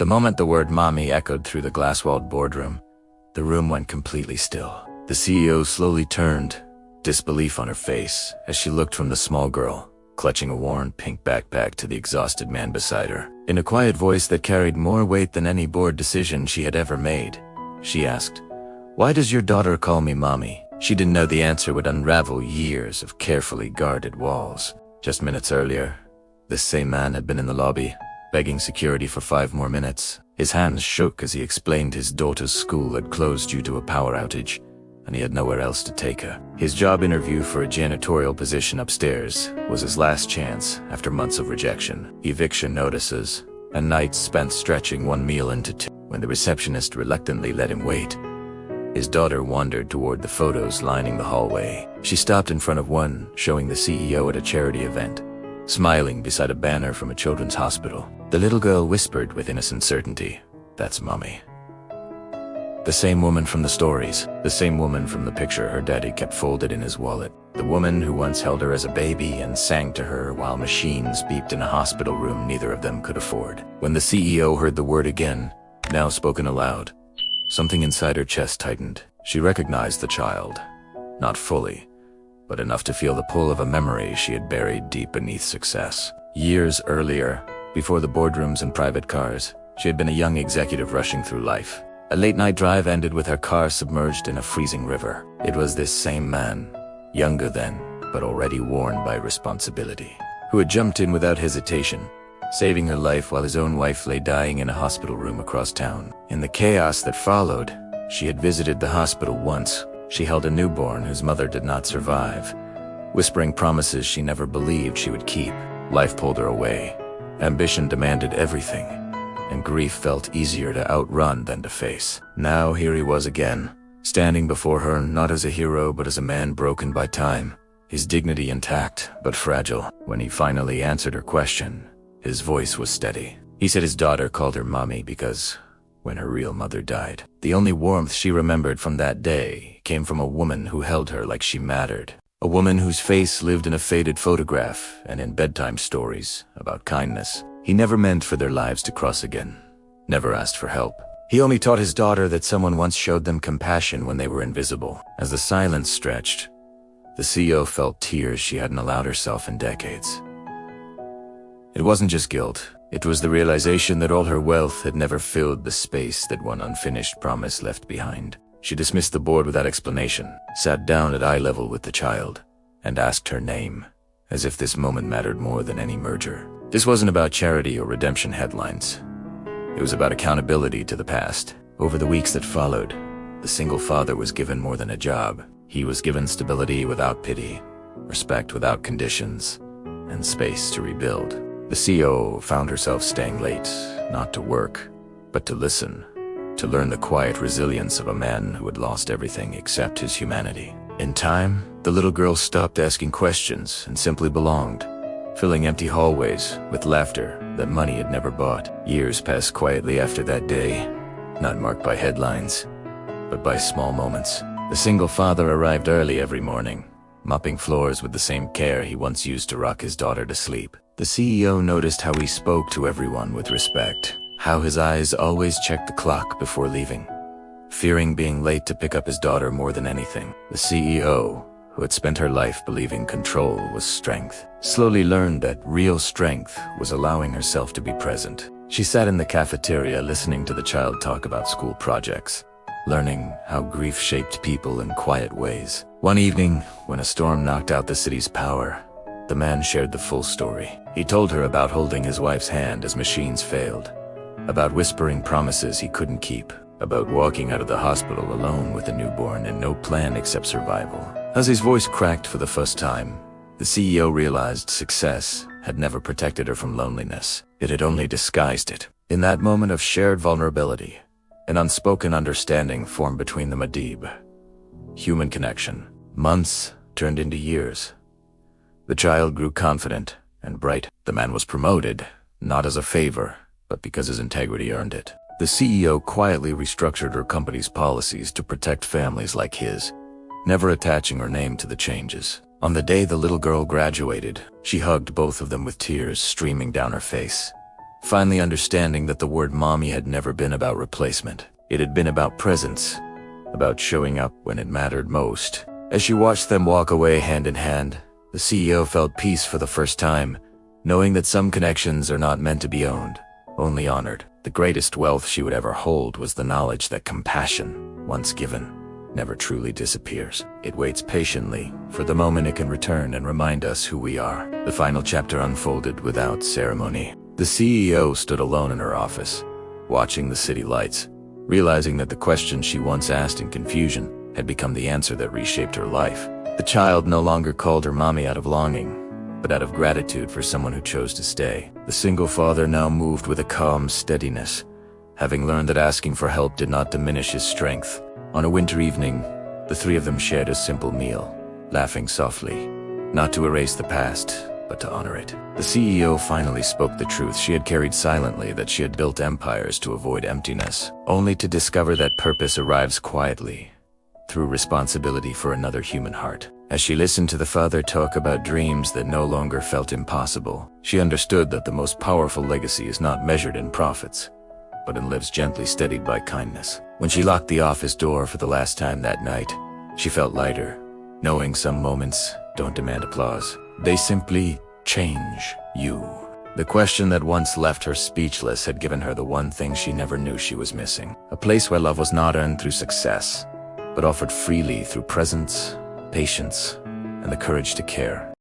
The moment the word mommy echoed through the glass-walled boardroom, the room went completely still. The CEO slowly turned, disbelief on her face, as she looked from the small girl, clutching a worn pink backpack, to the exhausted man beside her. In a quiet voice that carried more weight than any board decision she had ever made, she asked, "Why does your daughter call me mommy?" She didn't know the answer would unravel years of carefully guarded walls. Just minutes earlier, this same man had been in the lobby, begging security for 5 more minutes. His hands shook as he explained his daughter's school had closed due to a power outage, and he had nowhere else to take her. His job interview for a janitorial position upstairs was his last chance after months of rejection, eviction notices, and nights spent stretching one meal into 2. When the receptionist reluctantly let him wait, his daughter wandered toward the photos lining the hallway. She stopped in front of one showing the CEO at a charity event, smiling beside a banner from a children's hospital. The little girl whispered with innocent certainty, "That's Mommy." The same woman from the stories, the same woman from the picture her daddy kept folded in his wallet, the woman who once held her as a baby and sang to her while machines beeped in a hospital room neither of them could afford. When the CEO heard the word again, now spoken aloud, something inside her chest tightened. She recognized the child, not fully, but enough to feel the pull of a memory she had buried deep beneath success. Years earlier, before the boardrooms and private cars, she had been a young executive rushing through life. A late-night drive ended with her car submerged in a freezing river. It was this same man, younger then, but already worn by responsibility, who had jumped in without hesitation, saving her life while his own wife lay dying in a hospital room across town. In the chaos that followed, she had visited the hospital once. She held a newborn whose mother did not survive, whispering promises she never believed she would keep. Life pulled her away. Ambition demanded everything, and grief felt easier to outrun than to face. Now here he was again, standing before her not as a hero but as a man broken by time, his dignity intact but fragile. When he finally answered her question, his voice was steady. He said his daughter called her mommy because when her real mother died, the only warmth she remembered from that day came from a woman who held her like she mattered. A woman whose face lived in a faded photograph and in bedtime stories about kindness. He never meant for their lives to cross again, never asked for help. He only taught his daughter that someone once showed them compassion when they were invisible. As the silence stretched, the CEO felt tears she hadn't allowed herself in decades. It wasn't just guilt, it was the realization that all her wealth had never filled the space that one unfinished promise left behind. She dismissed the board without explanation, sat down at eye level with the child, and asked her name, as if this moment mattered more than any merger. This wasn't about charity or redemption headlines. It was about accountability to the past. Over the weeks that followed, the single father was given more than a job. He was given stability without pity, respect without conditions, and space to rebuild. The CEO found herself staying late, not to work, but to listen, to learn the quiet resilience of a man who had lost everything except his humanity. In time, the little girl stopped asking questions and simply belonged, filling empty hallways with laughter that money had never bought. Years passed quietly after that day, not marked by headlines, but by small moments. The single father arrived early every morning, mopping floors with the same care he once used to rock his daughter to sleep. The CEO noticed how he spoke to everyone with respect, how his eyes always checked the clock before leaving, fearing being late to pick up his daughter more than anything. The CEO, who had spent her life believing control was strength, slowly learned that real strength was allowing herself to be present. She sat in the cafeteria listening to the child talk about school projects, learning how grief shaped people in quiet ways. One evening, when a storm knocked out the city's power, the man shared the full story. He told her about holding his wife's hand as machines failed, about whispering promises he couldn't keep, about walking out of the hospital alone with a newborn and no plan except survival. As his voice cracked for the first time, the CEO realized success had never protected her from loneliness. It had only disguised it. In that moment of shared vulnerability, an unspoken understanding formed between them, a deep human connection. Months turned into years. The child grew confident and bright. The man was promoted, not as a favor, but because his integrity earned it. The CEO quietly restructured her company's policies to protect families like his, never attaching her name to the changes. On the day the little girl graduated, she hugged both of them with tears streaming down her face. finally understanding that the word mommy had never been about replacement. It had been about presence, about showing up when it mattered most. As she watched them walk away hand in hand, the CEO felt peace for the first time, knowing that some connections are not meant to be owned, only honored. The greatest wealth she would ever hold was the knowledge that compassion, once given, never truly disappears. It waits patiently for the moment it can return and remind us who we are. The final chapter unfolded without ceremony. The CEO stood alone in her office, watching the city lights, realizing that the question she once asked in confusion had become the answer that reshaped her life. The child no longer called her mommy out of longing, but out of gratitude for someone who chose to stay. The single father now moved with a calm steadiness, having learned that asking for help did not diminish his strength. On a winter evening, the three of them shared a simple meal, laughing softly, not to erase the past, but to honor it. The CEO finally spoke the truth she had carried silently, that she had built empires to avoid emptiness, only to discover that purpose arrives quietly, through responsibility for another human heart. As she listened to the father talk about dreams that no longer felt impossible, she understood that the most powerful legacy is not measured in profits, but in lives gently steadied by kindness. When she locked the office door for the last time that night, she felt lighter, knowing some moments don't demand applause. They simply change you. The question that once left her speechless had given her the one thing she never knew she was missing. A place where love was not earned through success, but offered freely through presence, patience, and the courage to care.